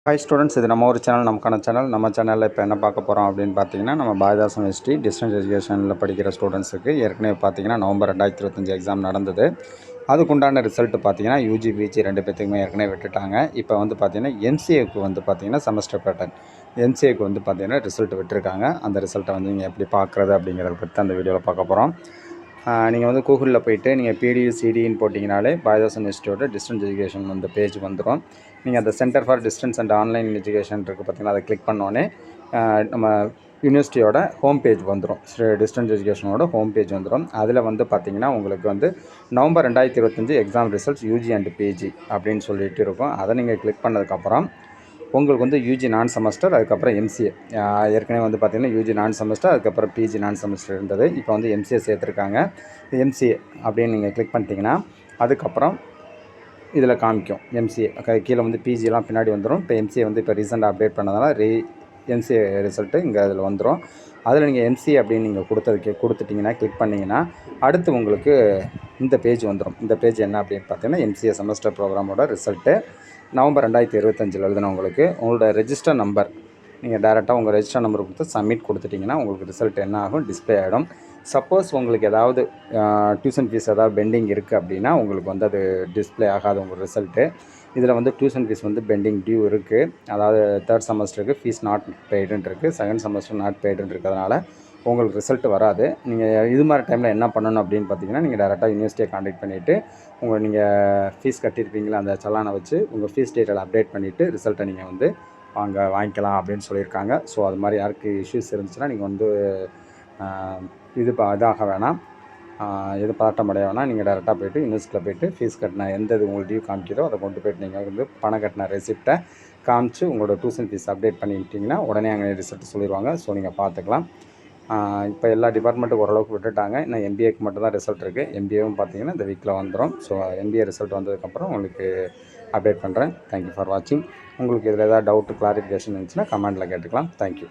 Hi students, இது நம்ம ஒரு சேனல், நமக்கான சேனல். நம்ம சேனலில் இப்போ என்ன பார்க்க போகிறோம் அப்படின்னு பார்த்தீங்கன்னா, நம்ம பாரதிதாசன் யூனிவர்சிட்டி டிஸ்டன்ஸ் எஜுகேஷனில் படிக்கிற ஸ்டூடெண்ட்ஸுக்கு ஏற்கனவே பார்த்தீங்கன்னா நவம்பர் 2025 எக்ஸாம் நடந்தது. அதுக்குண்டான ரிசல்ட் பார்த்தீங்கன்னா யூஜி பிஜி ரெண்டு பேர்த்துக்குமே ஏற்கனவே விட்டுட்டாங்க. இப்போ வந்து பார்த்தீங்கன்னா எம்சிஏக்கு வந்து பார்த்தீங்கன்னா செமஸ்டர் பேட்டர்ன் எம்சிஏக்கு வந்து பார்த்தீங்கன்னா ரிசல்ட் விட்டுருக்காங்க. அந்த ரிசல்ட்டை வந்து நீங்கள் எப்படி பார்க்குறது அப்படிங்கிறத பற்றி அந்த வீடியோவில் பார்க்க போகிறோம். நீங்கள் வந்து கூகுளில் போய்ட்டு நீங்கள் பிடியு சிடின்னு போட்டிங்கனாலே பாரதிதாசன் யூனிவர்சிட்டியோட டிஸ்டன்ஸ் எஜுகேஷன் வந்து பேஜ் வந்துடும். நீங்கள் அந்த centre for distance and online education இருக்குது பார்த்தீங்கன்னா, அதை கிளிக் பண்ணோன்னே நம்ம யூனிவர்சிட்டியோட ஹோம் பேஜ் வந்துடும். டிஸ்டன்ஸ் எஜுகேஷனோட ஹோம் பேஜ் வந்துடும். அதில் வந்து பார்த்திங்கன்னா உங்களுக்கு வந்து November 2025 exam results UG and PG அப்படின்னு சொல்லிட்டு இருக்கும். அதை நீங்கள் கிளிக் பண்ணதுக்கப்புறம் உங்களுக்கு வந்து யூஜி நான் செமஸ்டர், அதுக்கப்புறம் எம்சிஏ. ஏற்கனவே வந்து பார்த்திங்கன்னா யூஜி நான் செமஸ்டர், அதுக்கப்புறம் பிஜி நான் செமஸ்டர் இருந்தது. இப்போ வந்து எம்சிஏ சேர்த்துருக்காங்க. எம்சிஏ அப்படின்னு நீங்கள் கிளிக் பண்ணிட்டீங்கன்னா அதுக்கப்புறம் இதில் காமிக்கும் எம்சிஏ. கீழே வந்து பிஜிலாம் பின்னாடி வந்துடும். இப்போ எம்சிஏ வந்து இப்போ ரீசெண்டாக அப்டேட் பண்ணதால எம்சிஏ ரிசல்ட்டு இங்கே அதில் வந்துடும். அதில் நீங்கள் எம்சிஏ அப்படின்னு நீங்கள் கொடுத்துட்டிங்கன்னா கிளிக் பண்ணிங்கன்னா அடுத்து உங்களுக்கு இந்த பேஜ் வந்துடும். இந்த பேஜ் என்ன அப்படின்னு பார்த்தீங்கன்னா எம்சிஏ செமஸ்டர் ப்ரோக்ராமோட ரிசல்ட்டு நவம்பர் 2025 எழுதினவங்களுக்கு உங்களோட ரெஜிஸ்டர் நம்பர் நீங்கள் டேரெக்டாக உங்கள் ரெஜிஸ்டர் நம்பர் கொடுத்து சப்மிட் கொடுத்துட்டிங்கன்னா உங்களுக்கு ரிசல்ட் என்ன ஆகும், டிஸ்பிளே ஆகிடும். சப்போஸ் உங்களுக்கு ஏதாவது டியூஷன் ஃபீஸ் ஏதாவது பெண்டிங் இருக்குது அப்படின்னா உங்களுக்கு வந்து அது டிஸ்பிளே ஆகாது உங்கள் ரிசல்ட்டு. இதில் வந்து டியூஷன் ஃபீஸ் வந்து பெண்டிங் டியூ இருக்குது. அதாவது தேர்ட் செமஸ்டருக்கு ஃபீஸ் நாட் பெய்டுன்னு இருக்குது, செகண்ட் செமஸ்டர் நாட் பெய்டுன்னு இருக்கிறதுனால உங்களுக்கு ரிசல்ட் வராது. நீங்கள் இது மாதிரி டைமில் என்ன பண்ணணும் அப்படின்னு பார்த்தீங்கன்னா, நீங்கள் டேரெக்டாக யூனிவர்சிட்டியை காண்டாக்ட் பண்ணிவிட்டு நீங்கள் ஃபீஸ் கட்டியிருப்பீங்களா அந்த சலானை வச்சு உங்கள் ஃபீஸ் டீட்டெயில் அப்டேட் பண்ணிவிட்டு ரிசல்ட்டை நீங்கள் வந்து வாங்கிக்கலாம் அப்படின்னு சொல்லியிருக்காங்க. ஸோ அது மாதிரி யாருக்கு இஷ்யூஸ் இருந்துச்சுன்னா நீங்கள் வந்து இதாக வேணாம், எது பதட்டமடைய வேணாம். நீங்கள் டேரெக்டாக போய்ட்டு யூனிவர்சிட்டியில் போய்ட்டு ஃபீஸ் கட்டின எந்த இது உங்களுக்கு டியூ காமிக்கிறதோ அதை கொண்டு போய்ட்டு நீங்கள் வந்து பணம் கட்டின ரெசிப்டை காமிச்சு உங்களோட டியூஷன் ஃபீஸ் அப்டேட் பண்ணிக்கிட்டிங்கன்னா உடனே அங்கே ரிசல்ட் சொல்லிடுவாங்க. ஸோ நீங்கள் பார்த்துக்கலாம். இப்போ எல்லா டிபார்ட்மெண்ட்டுக்கும் ஓரளவுக்கு விட்டுட்டாங்க. இன்னும் எம்பிஏக்கு மட்டும் தான் ரிசல்ட் இருக்குது. எம்பிஏவும் பார்த்தீங்கன்னா இந்த வீக்கில் வந்துடும். ஸோ எம்பிஏ ரிசல்ட் வந்ததுக்கப்புறம் உங்களுக்கு அப்டேட் பண்ணுறேன். தேங்க்யூ ஃபார் வாட்சிங். உங்களுக்கு இதில் ஏதாவது டவுட்டு கிளாரிஃபிகேஷன் இருந்துச்சுன்னா கமெண்ட்டில் கேட்டுக்கலாம். தேங்க்யூ.